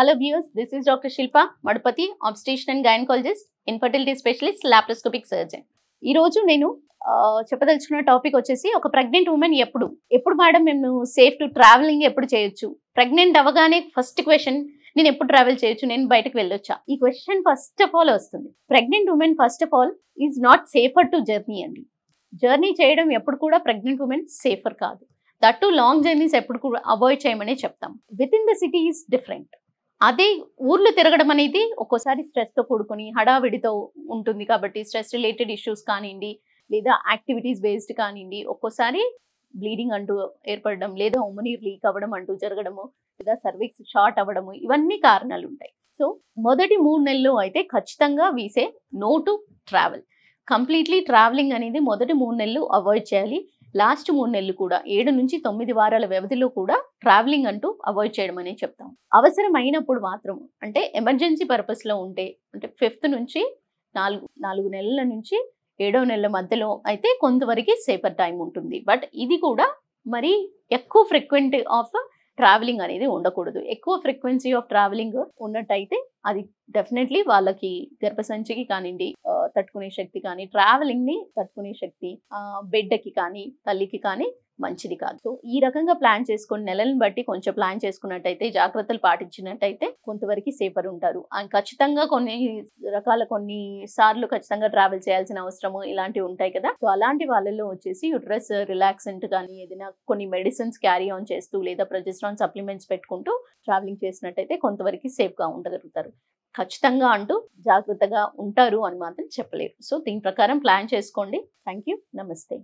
Hello viewers, this is Dr. Shilpa Madupati, obstetrician and gynecologist, infertility specialist, laparoscopic surgeon. ఈ రోజు నేను చెప్పదలుచుకున్న topic వచ్చేసి ఒక ప్రెగ్నెంట్ ఉమెన్ ఎప్పుడు మేడం మేము సేఫ్ టు ట్రావెలింగ్ ఎప్పుడు చేయొచ్చు, ప్రెగ్నెంట్ అవ్వగానే ఫస్ట్ క్వశ్చన్ నేను ఎప్పుడు ట్రావెల్ చేయొచ్చు, నేను బయటకు వెళ్ళొచ్చా, ఈ క్వశ్చన్ ఫస్ట్ ఆఫ్ ఆల్ వస్తుంది. Pregnant women first of all is not safer to journey అండి. జర్నీ చేయడం ఎప్పుడు కూడా ప్రెగ్నెంట్ ఉమెన్ సేఫర్ కాదు. దట్ టు లాంగ్ జర్నీస్ ఎప్పుడు కూడా అవాయిడ్ చేయమని చెప్తాం. With in the city is different. అదే ఊర్లు తిరగడం అనేది ఒక్కోసారి స్ట్రెస్తో కూడుకొని హడావిడితో ఉంటుంది కాబట్టి స్ట్రెస్ రిలేటెడ్ ఇష్యూస్ కానివ్వండి, లేదా యాక్టివిటీస్ బేస్డ్ కానివ్వండి, ఒక్కోసారి బ్లీడింగ్ అంటూ ఏర్పడడం, లేదా ఉమ్మనీరు లీక్ అవ్వడం అంటూ జరగడము, లేదా సర్విక్స్ షార్ట్ అవ్వడము, ఇవన్నీ కారణాలు ఉంటాయి. సో మొదటి 3 నెలలు అయితే ఖచ్చితంగా we say no to travel. Completely traveling అనేది మొదటి 3 నెలలు అవాయిడ్ చేయాలి. లాస్ట్ 3 నెలలు కూడా 7 నుంచి 9 వారాల వ్యవధిలో కూడా ట్రావెలింగ్ అంటూ అవాయిడ్ చేయడం అనేది చెప్తాం. అవసరం అయినప్పుడు మాత్రం, అంటే ఎమర్జెన్సీ పర్పస్లో ఉంటే, అంటే 5th నుంచి 4 నెలల నుంచి 7వ నెలల మధ్యలో అయితే కొంతవరకు సేఫర్ టైం ఉంటుంది. బట్ ఇది కూడా మరి ఎక్కువ ఫ్రీక్వెంట్ ఆఫ్ ట్రావెలింగ్ అనేది ఉండకూడదు. ఎక్కువ ఫ్రీక్వెన్సీ ఆఫ్ ట్రావెలింగ్ ఉన్నట్టయితే అది డెఫినెట్లీ వాళ్ళకి గర్భసంచికి కానివ్వండి, తట్టుకునే శక్తి కానీ, ట్రావెలింగ్ ని తట్టుకునే శక్తి బిడ్డకి కానీ తల్లికి కానీ మంచిది కాదు. సో ఈ రకంగా ప్లాన్ చేసుకుని నెలలను బట్టి కొంచెం ప్లాన్ చేసుకున్నట్టయితే, జాగ్రత్తలు పాటించినట్టయితే కొంతవరకు సేఫర్ ఉంటారు. ఖచ్చితంగా కొన్ని సార్లు ఖచ్చితంగా ట్రావెల్ చేయాల్సిన అవసరము ఇలాంటివి ఉంటాయి కదా. సో అలాంటి వాళ్ళలో వచ్చేసి యుట్రస్ రిలాక్సెంట్ కానీ ఏదైనా కొన్ని మెడిసిన్స్ క్యారీ ఆన్ చేస్తూ, లేదా ప్రొజెస్ట్రాన్ సప్లిమెంట్స్ పెట్టుకుంటూ ట్రావెలింగ్ చేసినట్టయితే కొంతవరకు సేఫ్గా ఉండగలుగుతారు. ఖచ్చితంగా అంటూ జాగ్రత్తగా ఉంటారు అని మాత్రం చెప్పలేరు. సో దీని ప్రకారం ప్లాన్ చేసుకోండి. Thank you. నమస్తే.